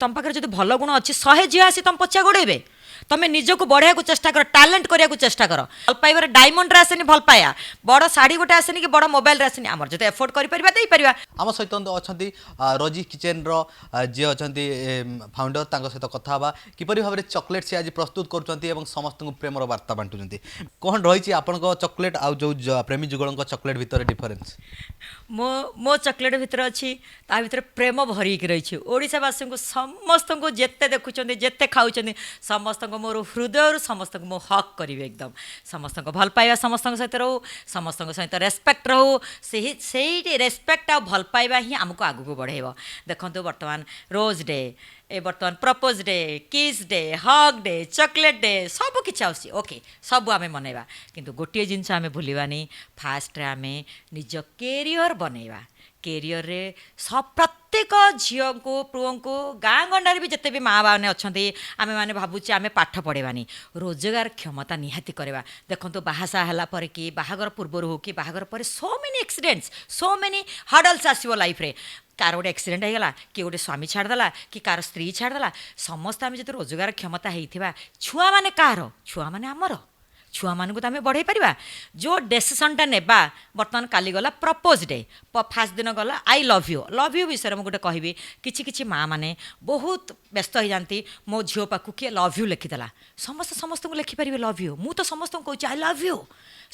तुम पाखे जो भल गुण अच्छी 100 झील आसी तुम पछा गोड़े तुम्हें निजक बढ़िया को चेष्टा कर टैलेंट करने को चेष्टा कर भल पाइबार डायमंड रे आसेनी भल पाया बड़ शाढ़ी गोटे आसेनी कि बड़ मोबाइल आसेनी आमर जो एफोर्ड कर आम सहित अच्छा रोजी किचेन जी अच्छा फाउंडर सहित कथा हाँ किपरि भाव में चॉकलेट से आज प्रस्तुत कर समस्त प्रेमर वार्ता बांटुंट कौन रही आपण चॉकलेट आउ जो प्रेमी जुगल चॉकलेट भितर डिफरेन्स मो मो चॉकलेट भितर अच्छी ता भितर प्रेम भरिक रही ओडावासी को समस्त को जिते देखुं जिते खाऊँ समस्त मोर हृदय समस्त को मो हक करी एकदम समस्त को भल पाइबा समस्त सहित रहू समस्त सहित रेस्पेक्ट रहू से रेस्पेक्ट आ भल पाइबा ही आमको आगू बढ़ेब देखो बर्तमान रोज डे ए बर्तमान प्रपोज डे किस day hug day chocolate day सब किसी आसी ओके सब आम मनइबा किंतु गोटे जिनस आम भूलवानी फास्ट आम निज कैरियर बनइबा कैरियर रे सब प्रत्येक झील को पुओं को गाँ गंडार भी जिते भी माँ बाने अच्छा आम मैंने भावुचे आम पाठ पढ़ेबानी रोजगार क्षमता निहाती करवा देखो बाहासा है कि बाहागर पूर्वर हो कि बाहागर पर so many accidents so many hurdles आसो लाइफ रे कार गोटे एक्सीडेंट होगा कि गोटे स्वामी छाड़देला कि कार स्त्री छाड़देला समस्त आम जो रोजगार क्षमता होता छुआ मैंने कार छुआ मैंने आमर छुआ मानू तो आम बढ़ई पार जो डेसीसनटा नेबा बर्तमान काली गला प्रपोज डे फास्ट दिन गला आई लव यू विषय में गोटे कहि कि माँ मैंने बहुत व्यस्त हो जाती मो झील पाक किए लव यू लिखिदेला समस्त समस्त को लिखिपारे लव यू मु तो समस्त को कहूँ आई लव यू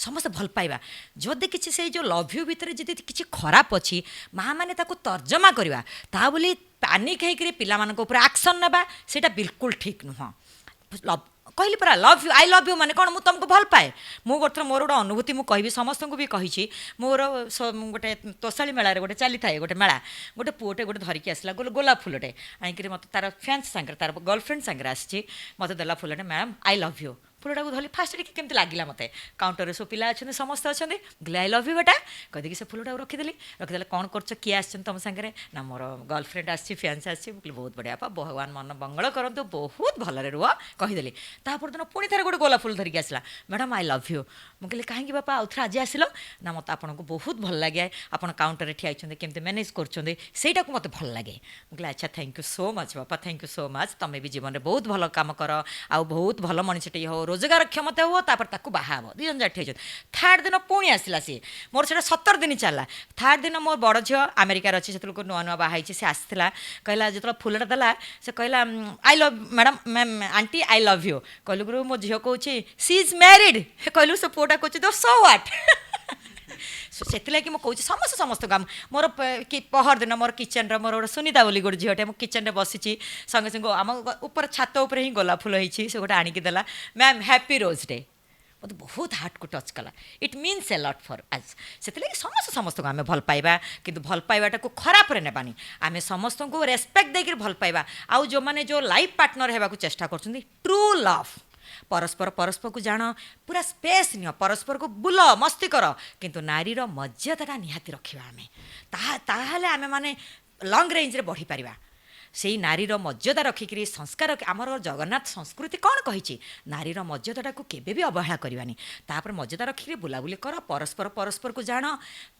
समस्त भल पाइबा जदि किसी से जो लव यू भितर जदि किसी खराब अच्छी माँ मैंने ताको तर्जमा करवा ता बोली पानिक होकर पिला एक्शन नेबा सेटा बिल्कुल ठीक नुह कहली परा love you I love you माने कौन मुझे तुमको भल पाए मुझे मोर गोटे अनुभूति मुझे समस्त को भी कही मोर गोटे तोशाली मेलार गोटे चली थाए गोटे मेला गोटे पुओटे गोटे धरिकी आसला गोलाप फुलटे आईकि मत तार फ्रेंड्स सांगे तार गर्लफ्रेंड सांगे आसी मत देला फुलटे मैडम आई लव यू फुलटा को धरली फास्ट देखिए केमती लगे मत काउंटर सब पिला अच्छा समस्त अच्छा बोले आई लव यू बेटा कहीकि से फुलटा रखीदेली रखीदे कौन कर किए आम तुम सागर ना मोर गर्लफ्रेंड आसी फियांस आसी बोले बहुत बढ़िया पा भगवान मन मंगल करूँ बहुत भलरे रुह कहीदेली तापर दिन पुणी थे गोटे गोलाप फुल धरिकी आसला मैडम आई लव यू मुझे कहीं बापा आउ थे आज आसिल ना मत आपको बहुत भल लगे आप काउंटर में ठिया केमती मैनेज कर मत भल लगे मुझे अच्छा थैंक यू सो मच बापा थैंक यू सो मच तुम्हें भी जीवन में बहुत भल कम कर आउ बहुत भल मनीषटे हो रोजगार क्षमता हुआ तापर ताकू बाहाब दुई जन जाठी थार्ड दिन पुणी आसला सी मोर से 17 दिन चलला थार्ड दिन मोर बड़ झील अमेरिकार अच्छी से नुआ नुआ बाहर सी आसला कहला जो फुलटा देला से कहला I love madam ma'am aunty I love you कहलु गुरु मो झील कहूँ सी इज मैरिड कहलु से पुआटा कहूँ सो व्हाट से मुझे समस्त समस्त काम मोर पहर दिन मोर किचेन मोर गोटे सुनीता बोली गोटे झीटे मुझे किचेन बसी संगे संगे आम ऊपर छात उपर ही गोलाप फुल होती से गोटे आणिकी देला मैम हैप्पी रोज डे मत बहुत हार्ट को टच कला इट मीन्स ए लट फॉर अस से समस्त समस्त को आम भल पाइबा किंतु भल पाइबाटा को खराब रे नेबानी आम समस्त को रेस्पेक्ट देकर भल पाइबा आउ जो माने जो लाइफ पार्टनर होगा चेष्टा कर ट्रू लव परस्पर परस्पर को जान पूरा स्पेस नियो परस्पर को बुल मस्ती कर किंतु नारीर मर्यादा निहाती रखा आम आम माने लंग रेंज रे बढ़ी पारिबा से नारीर मर्यादा रखिक संस्कार आमर जगन्नाथ संस्कृति कौन कही नारीर मर्यादा को केबे भी अवहेला करवानी तापर मर्यादा रखिक बुलाबुली कर परस्पर परस्पर को जान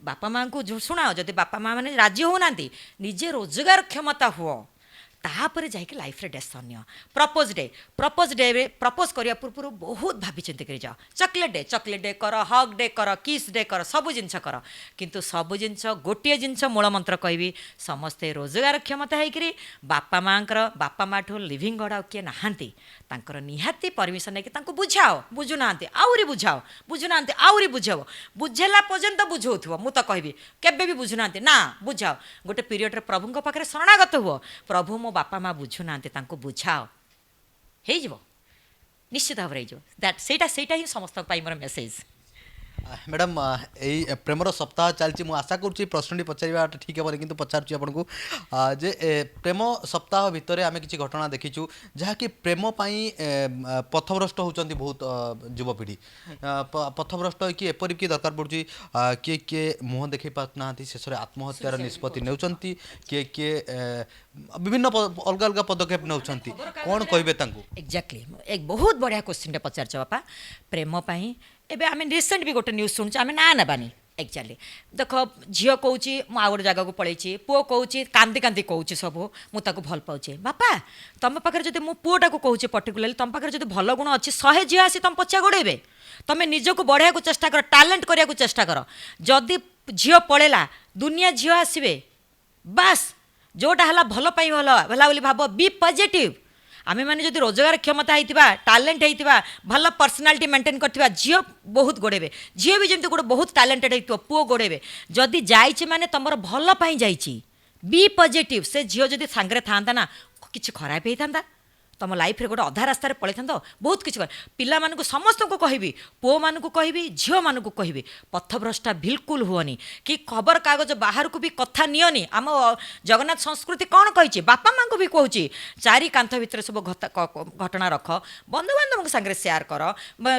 बापा माँ को जो शुणा जदि बापा माँ मैंने राजी होना निजे रोजगार क्षमता हुआ तापर जाकि लाइफ रे डेसिशन नियो प्रपोज डे प्रपोज करिया पूर्व बहुत भाभी चिंता कर जाओ चॉकलेट डे कर हग डे कर किस डे कर सब जिनस कर किंतु सब जिनस गोटे जिनस मूल मंत्र कहबी समस्ते रोजगार क्षमता होकर बापा माँ ठू लिविंग गड किए नहांती तांकर निहाती परमिशन नहीं बुझाओ बुझुना आहरी बुझाओ आहरी बुझाओ बुझेला पर्यंत बुझाऊ मु तो कहबी केबे भी बुझुना ना बुझाओ गोटे पीरियड प्रभु पाखे शरणागत हुआ प्रभु मो बापा माँ बुझुना बुझाओ हो निश्चित भाव सेटा ही समस्त मोर मेसेज मैडम यही प्रेमर सप्ताह चलती मुझे आशा करुँच प्रश्न पचार ठीक है कि पचारूँ आपको जे प्रेम सप्ताह भितर आम कि घटना देखीचु जहाँकि प्रेम पथभ्रष्ट होती बहुत युवपीढ़ी पथभ्रष्ट होकर एपरी कि दरकार पड़ुची किए किए मुँह देखी पाना शेष में आत्महत्यार निष्पत्ति नेउछंती किए किए विभिन्न अलग अलग पदक्षेप नेउछंती कौन कहे एक्जाक्टली एक बहुत बढ़िया क्वेश्चन पचार बापा प्रेम एबे आम रिसेंट भी गोटे न्यूज शुणुचे आम ना नेबानी एक्जाक्टली देख झील कौच गोटे जगह को पलैची पुओ कौच कांदी कांदी कौच सब मुझे भल पाऊे बापा तुम पाखे जब मो पुओटा को कौचे पर्टिकुलाली तुम पाखे जब भल गुण अच्छी 100 झील आसी तुम पछा गोड़े तुम निजक बढ़िया को चेष्टा कर टैलेंट करने को चेष्टा कर जदि झील पड़ेला दुनिया झील आसवे बास जोटा है भल भल भला बोली भाव बी पॉजिटिव आमे माने जदि रोजगार क्षमता होता टैलेंट होता भल पर्सनालीटी मेंटेन करथिबा झील बहुत गोड़े झील भी जमी गोटे बहुत टैलेंटेड हो पुओ गोड़े जदि जाइए माने तुम भल पाई जाइए बी पॉजिटिव से झील जदि सांगरे था ना किसी खराब होता तुम लाइफ रे गोटे अधा रास्तार पलि था बहुत किसी पिला मानक समस्त को कहबी पुओ मानक कहबी झील मानक कहबी पथभ्रष्टा बिल्कुल हुअनी कि खबर कागज बाहर को भी कथा नियनि आम जगन्नाथ संस्कृति कौन कही बापा माँ को भी कहूँ चारि कांथ भितर सब घटना रख बंधुबांधव सागर सेयार कर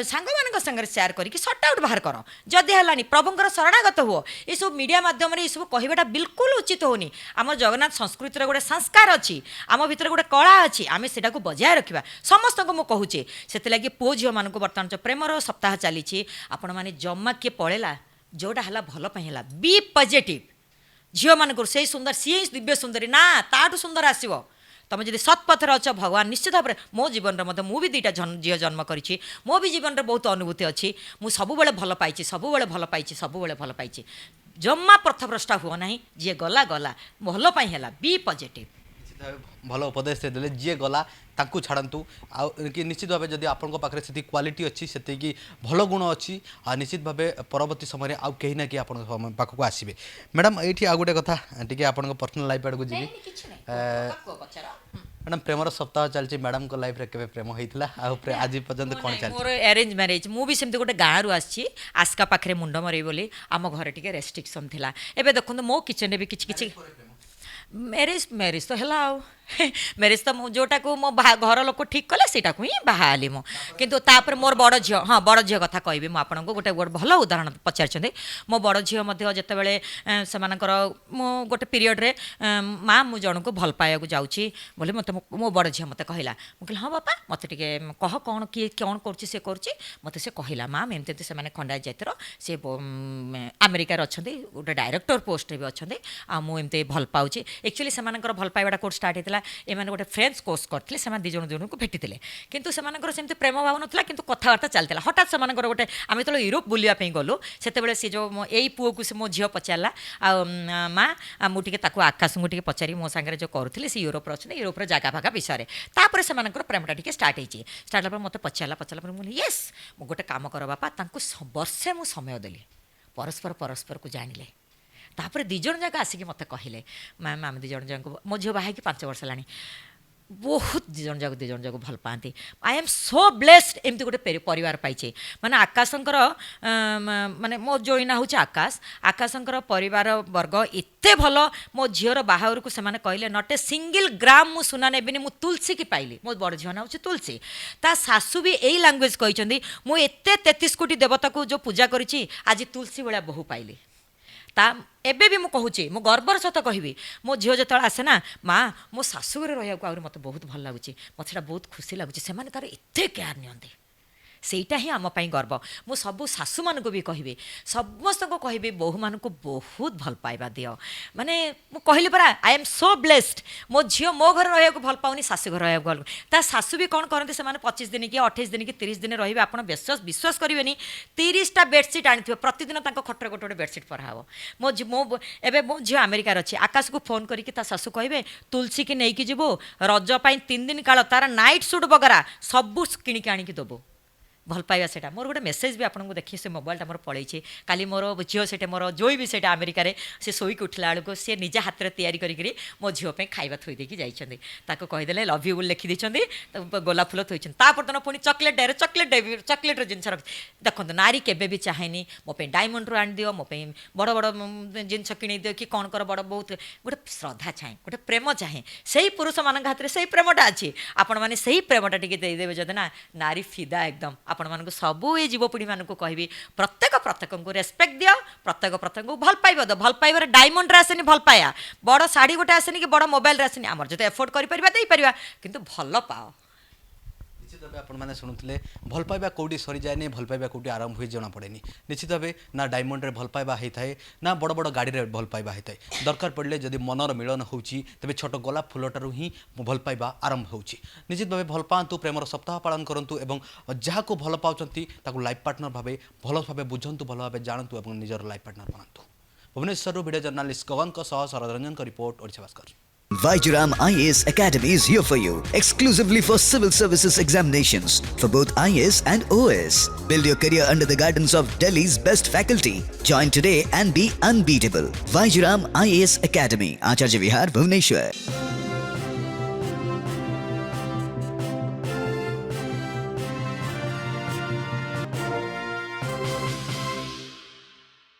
सांग मान सागर सेयार करके सर्ट आउट बाहर कर जदि है प्रभुंर शरणागत हुओ ये सब मीडिया माध्यम ये सब कहवाटा बिल्कुल उचित होनी आम जगन्नाथ संस्कृतिर गोटे संस्कार अच्छी आम भितर गोटे कला अच्छी आम से बजाय रखा समस्त को मुझे कहूँ से पुओ झील मान बर्तमान जो प्रेमर सप्ताह चली आपण मैंने जमा किए पड़ेला जोटा है भल है बी पॉजिटिव झील मान से सुंदर सी दिव्य सुंदरी ना ताठू सुंदर आसो तुम जब सत्पथर अच्छ भगवान निश्चित भाव में मो जीवन में मुझे भी 2टा झील जन्म करी मो भी जीवन में बहुत अनुभूति अच्छी मुझे सबुबले भल पाई सबुबले भल पाई सबुबले भल पाई जमा पथभ्रष्टा हुआ ना जी गला गला भल है बी पॉजिटिव भल उपदेश देले जी गला ताकू छाड़ू आ कि निश्चित भाव जब आपण पाखे से क्वालिटी अच्छी से भल गुण अच्छी आ निश्चित भाव परवर्ती समय आउ कहीं ना कि आपण पाखक आसबे मैडम ये आ गोटे कथा टी आप पर्सनल लाइफ आड़ को जी मैडम प्रेमर सप्ताह चलती मैडम को लाइफ रे केबे प्रेम होइथिला आज पर्यंत कौन चलती मोर अरेंज मैरिज मु भी सेमती गोटे गाँव रु आसी आस्का पाखे मुंड मरे बोली आम घर टे रेस्ट्रिक्शन थिला एबे देखो मो किचन रे भी किछि मैरिज मैरिज तो है मैरिज तो जोटा को मो घर लोक ठीक कले सेटा को ही बाहाली मो किंतु तापर मोर बड़ झील हाँ बड़ झील कथा कहबी मु आपन को गोटे भल उदाहरण पचार मो बड़ झील मध्य जेतेबेले सेमानकर मो गोटे पीरियड रे माँ मु जन को भल पाया जाऊँगी बोले मत मो बड़ झील मत कहला मुझे हाँ बापा मत टे कह कौन किए कौन कर मत से कहला माँ एमती से खंडा जातिर सी अमेरिकार अच्छा गोटे डायरेक्टर पोस्ट भी अच्छा आ मुझे भल पाऊँ एक्चुअली से भल पाइबाटा कोर्स स्टार्ट होता एमाने गोटे फ्रेंच कोर्स करते से दी जन को भेटी किंतु सेमती प्रेम भाव ना कि कथबार्ता चलता हठात से गोटे आम जो यूरोप बुलापी गलु से यही जो यही पुओ को मो झील पचारा माँ मुझे आकाश को पचारि मो सागर जो करूँ सी यूरोप अच्छा यूरोप जगह भागा विषय तापर से प्रेमटा टी स्टार्ट होती स्टार्ट मत पचारा मुझे येस मु गोटे कम कर बापा वर्षे मु समय देली परस्पर परस्पर को जानिले तापर 2 जन जाक आसिक मत कहले मैम आम 2 जन जाक मो झील बाहा 5 वर्ष है बहुत 2 जन जाक भल पाती आई एम सो ब्लेस्ड एमती गोटे परिवार पाइचे माने आकाशंकर माने मो जोईना हूँ आकाशंकर परिवार वर्ग एते भल मो झीर बाहार को से कहले नट ए सिंगल ग्राम मु सुना नेबिनी मु तुलसी की पाइली मो बड़ झील ना हूँ तुलसी ता सासू भी यही लैंग्वेज कहते मु एते 33 कोटी देवता को जो पूजा करी आज तुलसी भाया बहु पाइली ता एबे भी मु कहूँ मो गर्वर सत कहबी मो झील जो आसे ना माँ मो शाशुघर रहा मत बहुत भल लगुच मत से बहुत खुशी लगुच से तार एते केयर नियंती सेटा ही आम गर्व मु सबू शाशु मान को भी कहि समस्त को कहि बोहू मान को बहुत भल पाइबा दियो माने मु कहली परा आई एम सो ब्लेस्ड मो झील मो घर रहा भल पाऊनी शाशु घर रहा भल ता शाशु भी कौन करते से 25 दिन कि 28 दिन कि 30 दिन रही आप विश्वास करेंगे 30टा बेडसीट आनी प्रतिदिन खटर गोटे गोटे बेडसीट पढ़ाब मो एवं मो झील अमेरिकार अच्छी आकाश को फोन करके शाशु कहे तुलसी की नहीं जीवु रज 3 दिन काल तार नाइट सुट बगरा सबू किणिकी आणिकी देबू भल पाइबा सेटा मोर गोटे मेसेज भी आपको देखिए से मोबाइलटा मोर पलैছে काली मोर झील से मोर जोई भी सेटा अमेरिकार से शोक उठला बेलू सी निजे हाथ में तैयारी करी मो झील खाଇବା थोई देकी जाइछन्ती ताको कहीदेले लव यू बोल लिखि दैछन्ती गोलाप फूल थोइछन तापर पुणी चॉकलेट डे चॉकलेट जिनस रख देखो नारी केबे भी चाहेनी मो पे डायमंड रू आन दियो मो पे बड़ बड़ जिनस किणी दियो कि कौन कर बड़ बहुत गोटे श्रद्धा चाहे गोटे प्रेम चाहे से पुरुष मान हाथ में से प्रेमटा अच्छी आपण मैंने से प्रेमटा टी देदेवे जदि ना नारी फिदा एकदम आपण मानक सबू ये जीवपीढ़ी मानक कहबी प्रत्येक को रेस्पेक्ट दियो प्रत्येक को भल पाइब तो भल पाइबार डायमंड रे आसेनी भल पाया बड़ साड़ी गोटे आसेनी कि बड़ मोबाइल रे आसेनी आमर जो एफोर्ड कर पारिबा दे पारिबा किंतु भल पाओ निश्चित भाव आपण मैंने शुणुले भल पाइबा कौटी सरी जाए भल पाइबा कौटी आरंभ हुए जना पड़े निश्चित भाव ना डायमंड रे भल पाइबा होता है ना बड़ बड़ गाड़ी रे भल पाइबा होता है दरकार पड़े जदि मनर मिलन होची तेबे छोट गोलाप फुलटारू ही भल पाइबा आरंभ होची निश्चित भाव भल पातु प्रेमर सप्ताह पालन करंतु एवं जहाँ को भल पाउचंती ताकू लाइफ पार्टनर भावे भल भावे बुझंतु भल भावे जानतु एवं निजर लाइफ पार्टनर बनंतु भुवनेश्वर वीडियो जर्नालीस्ट गगन शरद रंजन का रिपोर्ट Odisha Bhaskar Vaijaram IAS Academy is here for you, exclusively for civil services examinations for both IAS and OAS. Build your career under the guidance of Delhi's best faculty. Join today and be unbeatable. Vaijaram IAS Academy, Acharya Vihar, Bhubaneswar.